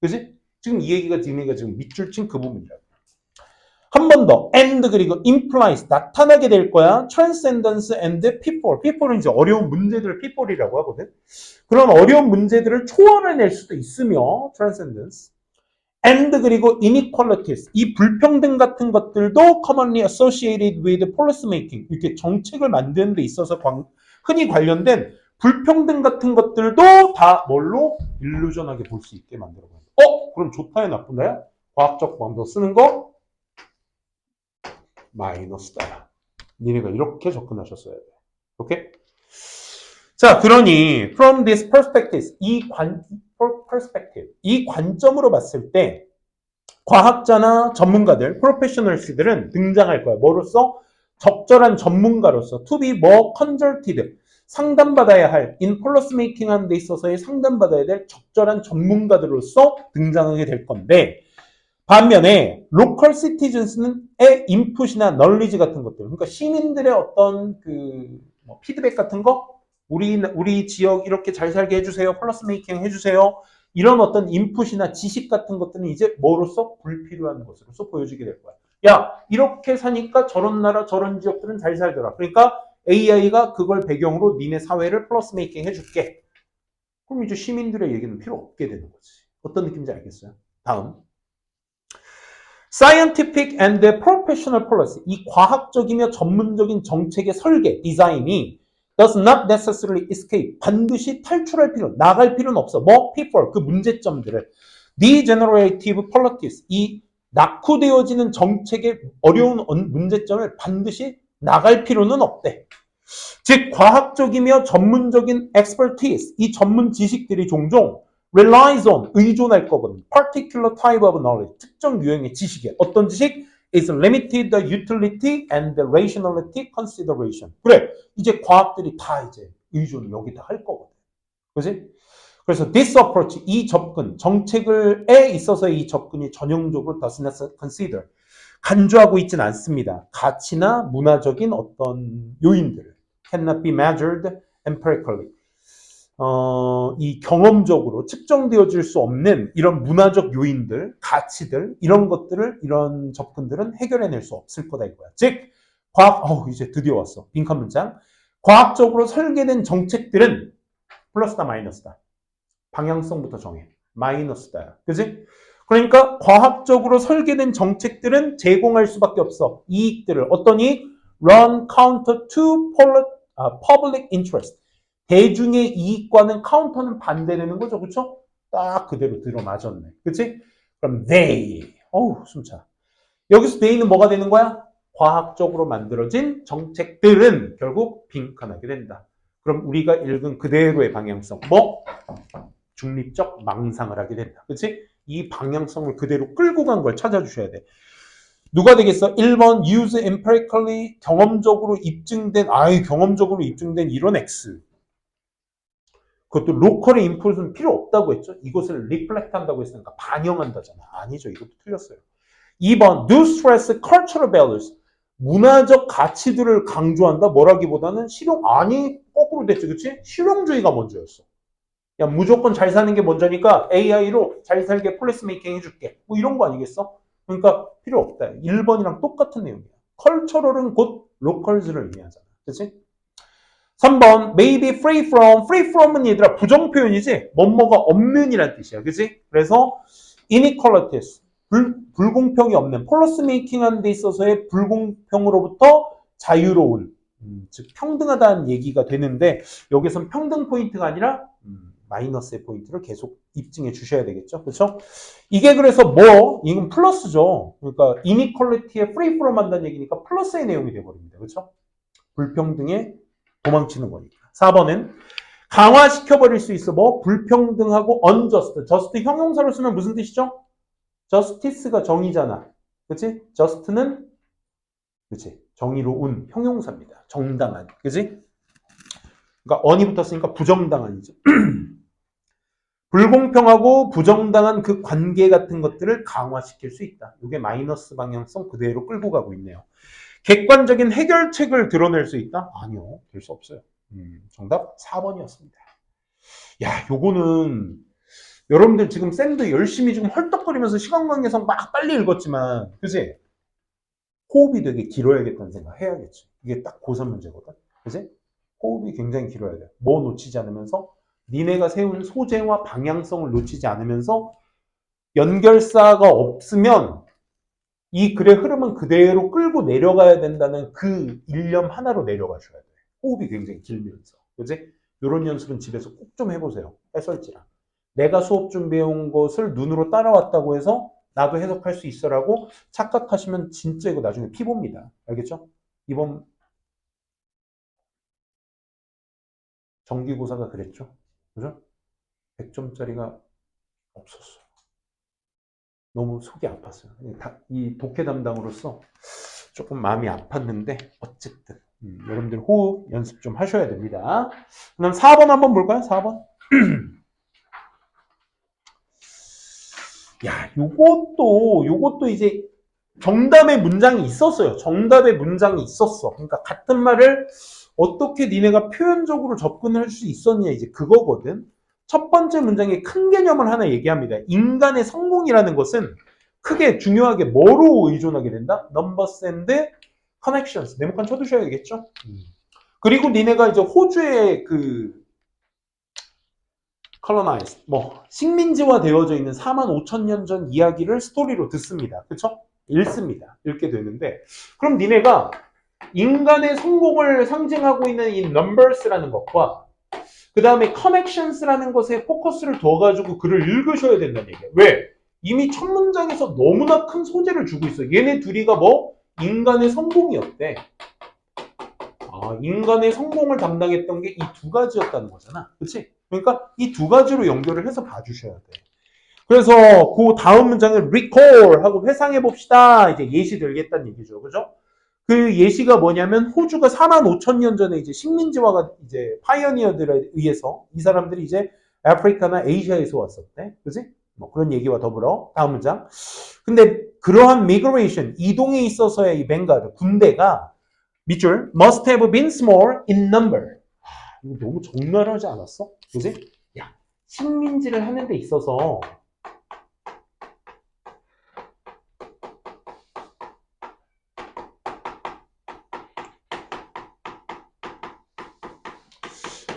그지? 지금 이 얘기가 니네가 지금 밑줄 친 그 부분이라고. 한 번 더, and 그리고 implies, 나타나게 될 거야. transcendence and people. people은 이제 어려운 문제들을 people이라고 하거든. 그런 어려운 문제들을 초월해낼 수도 있으며, transcendence. and 그리고 inequalities, 이 불평등 같은 것들도 commonly associated with policy making, 이렇게 정책을 만드는 데 있어서 흔히 관련된 불평등 같은 것들도 다 뭘로? 일루전하게 볼 수 있게 만들어버린다. 그럼 좋다야 나쁜다야? 과학적 방법 쓰는 거 마이너스다야. 니네가 이렇게 접근하셨어야 돼. 오케이? 자, 그러니 from this perspective, 이 관점으로 봤을 때 과학자나 전문가들, 프로페셔널스들은 등장할 거야. 뭐로서? 적절한 전문가로서 to be more consulted, 상담받아야 할 in policy making 하는 데 있어서의 상담받아야 될 적절한 전문가들로서 등장하게 될 건데, 반면에 local citizens의 인풋이나 knowledge 같은 것들, 그러니까 시민들의 어떤 피드백 같은 거, 우리 지역 이렇게 잘 살게 해주세요, 플러스 메이킹 해주세요, 이런 어떤 인풋이나 지식 같은 것들은 이제 뭐로서? 불필요한 것으로서 보여지게 될 거야. 야, 이렇게 사니까 저런 나라 저런 지역들은 잘 살더라. 그러니까 AI가 그걸 배경으로 니네 사회를 플러스 메이킹 해줄게. 그럼 이제 시민들의 얘기는 필요 없게 되는 거지. 어떤 느낌인지 알겠어요? 다음. Scientific and professional policy, 이 과학적이며 전문적인 정책의 설계, 디자인이 does not necessarily escape, 반드시 나갈 필요는 없어. people, 그 문제점들을. degenerative politics, 이 낙후되어지는 정책의 어려운 문제점을 반드시 나갈 필요는 없대. 즉, 과학적이며 전문적인 expertise, 이 전문 지식들이 종종 relies on, 의존할 거거든. particular type of knowledge, 특정 유형의 지식에. 어떤 지식? is limited the utility and the rationality consideration. 그래, 이제 과학들이 다 이제 의존을 여기다 할 거거든. 그지? 그래서 this approach, 이 접근, 정책에 있어서의 이 접근이 전형적으로 does not consider, 간주하고 있지는 않습니다. 가치나 문화적인 어떤 요인들을 cannot be measured empirically. 이 경험적으로 측정되어질 수 없는 이런 문화적 요인들, 가치들, 이런 것들을, 이런 접근들은 해결해낼 수 없을 거다 이거야. 즉, 이제 드디어 왔어. 빈칸 문장. 과학적으로 설계된 정책들은 플러스다 마이너스다. 방향성부터 정해. 마이너스다. 그지? 그러니까 과학적으로 설계된 정책들은 제공할 수밖에 없어. 이익들을. 어떤 이익? Run counter to public interest. 대중의 이익과는 카운터는 반대되는 거죠. 그렇죠? 딱 그대로 들어맞았네. 그치? 그럼 they. 어우, 숨차. 여기서 they는 뭐가 되는 거야? 과학적으로 만들어진 정책들은 결국 빈칸하게 된다. 그럼 우리가 읽은 그대로의 방향성. 뭐? 중립적 망상을 하게 된다. 그치? 이 방향성을 그대로 끌고 간 걸 찾아주셔야 돼. 누가 되겠어? 1번 use empirically 경험적으로 입증된 이론 X. 그것도 로컬의 인풋은 필요 없다고 했죠. 이것을 reflect 한다고 했으니까 반영한다잖아. 아니죠. 이것도 틀렸어요. 2번 do stress cultural values. 문화적 가치들을 강조한다. 뭐라기보다는 아니 거꾸로 됐지. 그치? 실용주의가 먼저였어. 야, 무조건 잘 사는 게 먼저니까 AI로 잘 살게 폴리스 메이킹 해줄게. 뭐 이런 거 아니겠어? 그러니까 필요 없다. 1번이랑 똑같은 내용이야. 컬처럴은 곧 로컬즈를 의미하잖아. 그치? 3번 maybe free from은 얘들아 부정 표현이지 뭐뭐가 없는이란 뜻이야. 그치? 그래서 inequalities 불공평이 없는 폴리스 메이킹 하는 데 있어서의 불공평으로부터 자유로운 즉 평등하다는 얘기가 되는데 여기서는 평등 포인트가 아니라 마이너스의 포인트를 계속 입증해 주셔야 되겠죠. 그렇죠? 이게 그래서 이건 플러스죠. 그러니까 이니퀄리티에 프리 프롬 한다는 얘기니까 플러스의 내용이 돼버립니다. 그렇죠? 불평등에 도망치는 거니까. 4번은 강화시켜버릴 수 있어. 불평등하고 unjust. just 형용사로 쓰면 무슨 뜻이죠? justice가 정의잖아. 그치? just는 그치? 정의로운 형용사입니다. 정당한. 그치? 그러니까 on이 붙었으니까 부정당한이죠. 불공평하고 부정당한 그 관계 같은 것들을 강화시킬 수 있다. 이게 마이너스 방향성 그대로 끌고 가고 있네요. 객관적인 해결책을 드러낼 수 있다? 아니요. 될 수 없어요. 정답 4번이었습니다. 야, 요거는 여러분들 지금 쌤도 열심히 지금 헐떡거리면서 시간 관계상 막 빨리 읽었지만 그지? 호흡이 되게 길어야겠다는 생각 해야겠지. 이게 딱 고3 문제거든. 그지? 호흡이 굉장히 길어야 돼. 뭐 놓치지 않으면서 니네가 세운 소재와 방향성을 놓치지 않으면서 연결사가 없으면 이 글의 흐름은 그대로 끌고 내려가야 된다는 그 일념 하나로 내려가 줘야 돼. 호흡이 굉장히 길면서. 그지? 이런 연습은 집에서 꼭 좀 해보세요. 해설지랑. 내가 수업 준비해온 것을 눈으로 따라왔다고 해서 나도 해석할 수 있어라고 착각하시면 진짜 이거 나중에 피봅니다. 알겠죠? 이번 정기고사가 그랬죠? 그죠? 100점짜리가 없었어. 너무 속이 아팠어요. 이 독해 담당으로서 조금 마음이 아팠는데 어쨌든 여러분들 호흡 연습 좀 하셔야 됩니다. 그럼 4번 한번 볼까요? 4번. 야, 요것도 이제 정답의 문장이 있었어요. 정답의 문장이 있었어. 그러니까 같은 말을 어떻게 니네가 표현적으로 접근을 할 수 있었냐 이제 그거거든. 첫 번째 문장에 큰 개념을 하나 얘기합니다. 인간의 성공이라는 것은 크게 중요하게 뭐로 의존하게 된다? Numbers and connections. 네모칸 쳐두셔야겠죠? 그리고 니네가 이제 호주의 colonized, 식민지화 되어져 있는 4만 5천 년 전 이야기를 스토리로 듣습니다. 그쵸? 읽습니다. 읽게 되는데, 그럼 니네가 인간의 성공을 상징하고 있는 이 numbers라는 것과 그 다음에 connections라는 것에 포커스를 둬가지고 글을 읽으셔야 된다는 얘기예요. 왜? 이미 첫 문장에서 너무나 큰 소재를 주고 있어요. 얘네 둘이가 인간의 성공이었대. 인간의 성공을 담당했던 게 이 두 가지였다는 거잖아. 그치? 그러니까 이 두 가지로 연결을 해서 봐주셔야 돼. 그래서 그 다음 문장을 recall 하고 회상해 봅시다. 이제 예시 들겠다는 얘기죠. 그죠? 그 예시가 뭐냐면 호주가 4만 5천 년 전에 이제 식민지화가 이제 파이어니어들에 의해서 이 사람들이 이제 아프리카나 아시아에서 왔었대. 그지? 그런 얘기와 더불어 다음 문장. 근데 그러한 migration, 이동에 있어서의 이 뱅가드, 군대가 밑줄 must have been small in number. 이거 너무 적나라하지 않았어? 그지? 야, 식민지를 하는 데 있어서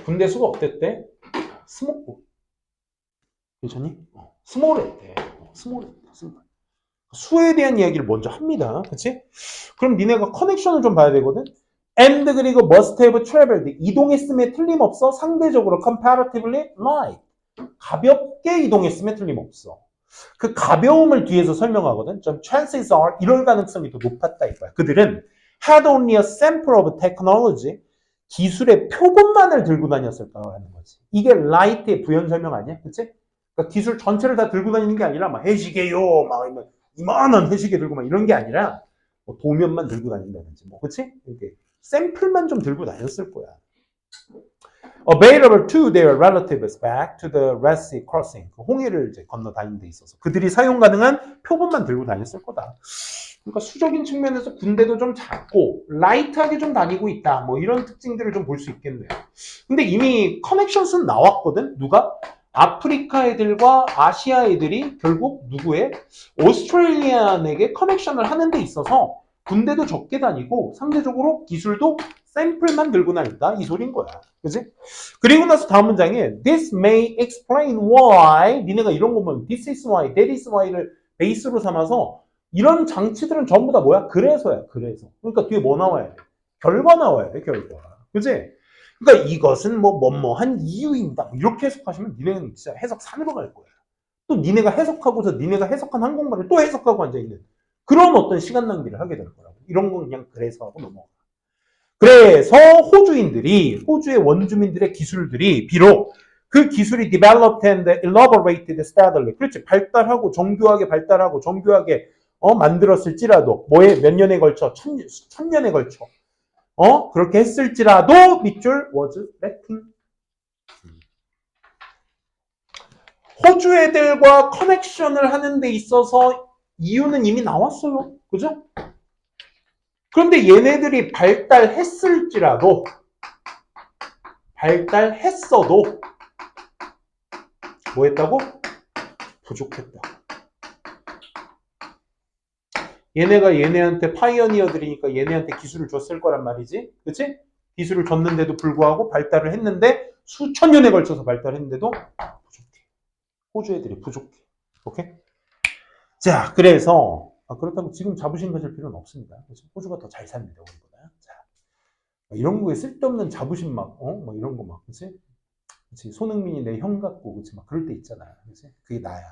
군대 수가 어땠대? 스몰. 괜찮니? 스몰했대. 스몰했대. 수에 대한 이야기를 먼저 합니다. 그치? 그럼 니네가 커넥션을 좀 봐야 되거든? and 그리고 must have traveled. 이동했음에 틀림없어. 상대적으로 comparatively light. 가볍게 이동했음에 틀림없어. 그 가벼움을 뒤에서 설명하거든. 좀 chances are 이럴 가능성이 더 높았다 이거야. 그들은 had only a sample of technology. 기술의 표본만을 들고 다녔을까라는 거지. 이게 light의 부연 설명 아니야? 그치? 그러니까 기술 전체를 다 들고 다니는 게 아니라 막 해시계요, 막 이만한 해시계 들고 막 이런 게 아니라 뭐 도면만 들고 다닌다든지 뭐 그치? 이렇게 샘플만 좀 들고 다녔을 거야. Available to their relatives back to the Red Sea crossing. 그 홍해를 이제 건너 다니는 데 있어서 그들이 사용 가능한 표본만 들고 다녔을 거다. 그러니까 수적인 측면에서 군대도 좀 작고 라이트하게 좀 다니고 있다. 뭐 이런 특징들을 좀 볼 수 있겠네요. 근데 이미 커넥션스는 나왔거든. 누가? 아프리카 애들과 아시아 애들이 결국 누구의? 오스트레일리안에게 커넥션을 하는 데 있어서 군대도 적게 다니고 상대적으로 기술도 샘플만 들고 다닌다. 이 소린 거야. 그치? 그리고 나서 다음 문장에 This may explain why 니네가 이런 거 보면 This is why, That is why를 베이스로 삼아서 이런 장치들은 전부 다 뭐야? 그래서야. 그래서. 그러니까 뒤에 뭐 나와야 돼? 결과 나와야 돼. 결과. 그치? 그러니까 이것은 뭐한 이유입니다. 이렇게 해석하시면 니네는 진짜 해석 산으로 갈 거야. 또 니네가 해석하고서 니네가 해석한 한국말을 또 해석하고 앉아있는 그런 어떤 시간 낭비를 하게 될 거라고. 이런 건 그냥 그래서 하고 넘어가. 그래서 호주의 원주민들의 기술들이 비록 그 기술이 developed and elaborated steadily. 그렇지. 발달하고 정교하게 만들었을지라도 뭐에 몇 년에 걸쳐? 천 년에 걸쳐. 그렇게 했을지라도 밑줄 was lacking. 호주 애들과 커넥션을 하는 데 있어서 이유는 이미 나왔어요. 그죠? 그런데 얘네들이 발달했어도 뭐 했다고? 부족했다. 얘네가 얘네한테 파이어니어들이니까 얘네한테 기술을 줬을 거란 말이지. 그치? 기술을 줬는데도 불구하고 발달을 했는데 수천 년에 걸쳐서 발달했는데도 부족해. 호주 애들이 부족해. 오케이? 자, 그래서 그렇다고 지금 자부심 가질 필요는 없습니다. 호주가 더 잘 삽니다, 우리보다. 자, 이런 거에 쓸데없는 자부심 뭐 이런 거 막, 그치? 그치? 손흥민이 내 형 같고, 그치? 막 그럴 때 있잖아. 그치? 그게 나야.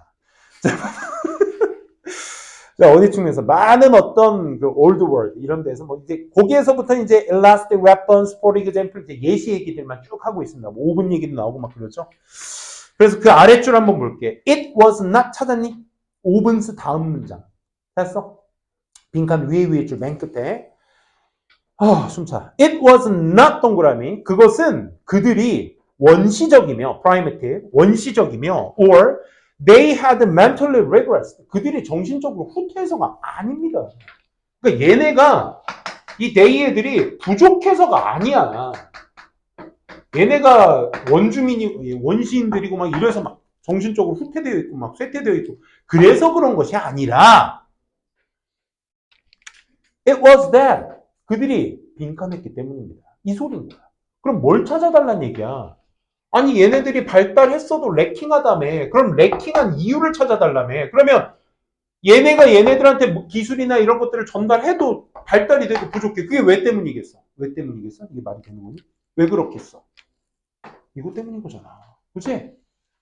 자, 어디 측면에서 많은 어떤 그 올드 월드 이런 데서 뭐 이제 거기에서부터 이제 elastic weapons, for example 이제 예시 얘기들만 쭉 하고 있습니다. 뭐 5분 얘기도 나오고 막 그러죠. 그래서 그 아랫줄 한번 볼게. It was not 찾았니? 5분스 다음 문장. 됐어? 빈칸 위에 줄 맨 끝에. 숨차. It was not 동그라미. 그것은 그들이 원시적이며, primitive, 원시적이며, or they had mentally regressed. 그들이 정신적으로 후퇴해서가 아닙니다. 그러니까 얘네가, 이 they 애들이 부족해서가 아니야. 얘네가 원시인들이고 막 이래서 막 정신적으로 후퇴되어 있고 막 쇠퇴되어 있고 그래서 그런 것이 아니라 it was that 그들이 빈칸했기 때문입니다. 이 소리인 거야. 그럼 뭘 찾아달라는 얘기야? 아니 얘네들이 발달했어도 래킹하다며. 그럼 래킹한 이유를 찾아달라며. 그러면 얘네가 얘네들한테 뭐 기술이나 이런 것들을 전달해도 발달이 되고 부족해. 그게 왜 때문이겠어? 왜 때문이겠어? 이게 말이 되는 거니? 왜 그렇겠어? 이거 때문인 거잖아. 그치?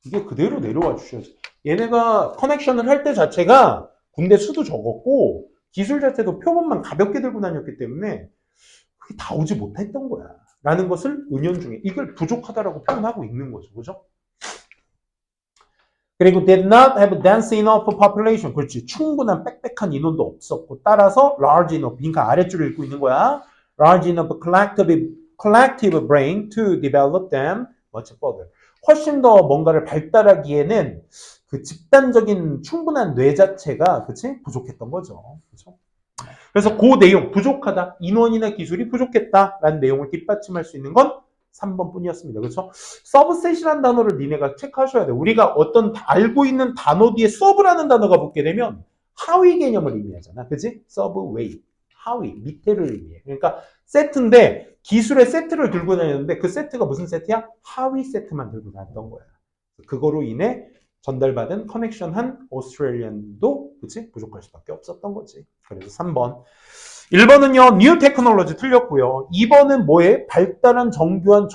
이게 그대로 내려와 주셔야지. 얘네가 커넥션을 할 때 자체가 군대 수도 적었고 기술 자체도 표본만 가볍게 들고 다녔기 때문에 그게 다 오지 못했던 거야. 라는 것을 은연중에 이걸 부족하다라고 표현하고 있는 거죠. 그죠? 그리고 did not have dense enough population. 그렇지. 충분한 빽빽한 인원도 없었고 따라서 large enough. 그러니까 아랫줄을 읽고 있는 거야. large enough collective brain to develop them much further. 훨씬 더 뭔가를 발달하기에는 그 집단적인 충분한 뇌 자체가 그치? 부족했던 거죠. 그렇죠? 그래서 그 내용 부족하다. 인원이나 기술이 부족했다라는 내용을 뒷받침할 수 있는 건 3번 뿐이었습니다. 그렇죠? 서브셋이라는 단어를 니네가 체크하셔야 돼. 우리가 어떤 알고 있는 단어 뒤에 서브라는 단어가 붙게 되면 하위 개념을 의미하잖아. 그치? 서브웨이. 하위, 밑에를 의미해. 그러니까 세트인데 기술의 세트를 들고 다녔는데 그 세트가 무슨 세트야? 하위 세트만 들고 다녔던 거야. 그거로 인해 전달받은 커넥션한 오스트레일리안도 그치? 부족할 수밖에 없었던 거지. 그래서 3번. 1번은요, 뉴 테크놀로지 틀렸고요. 2번은 뭐에? 발달한 정교한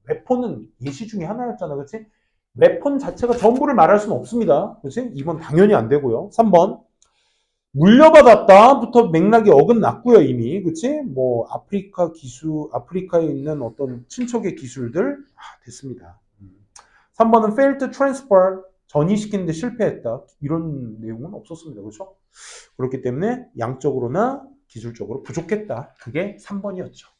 웨폰은 예시 중에 하나였잖아, 그치? 웨폰 자체가 전부를 말할 수는 없습니다. 그치? 2번 당연히 안 되고요. 3번. 물려받았다부터 맥락이 어긋났고요, 이미. 그치? 뭐, 아프리카에 있는 어떤 친척의 기술들, 됐습니다. 3번은 failed to transfer, 전이시키는데 실패했다. 이런 내용은 없었습니다. 그렇죠? 그렇기 때문에 양적으로나 기술적으로 부족했다. 그게 3번이었죠.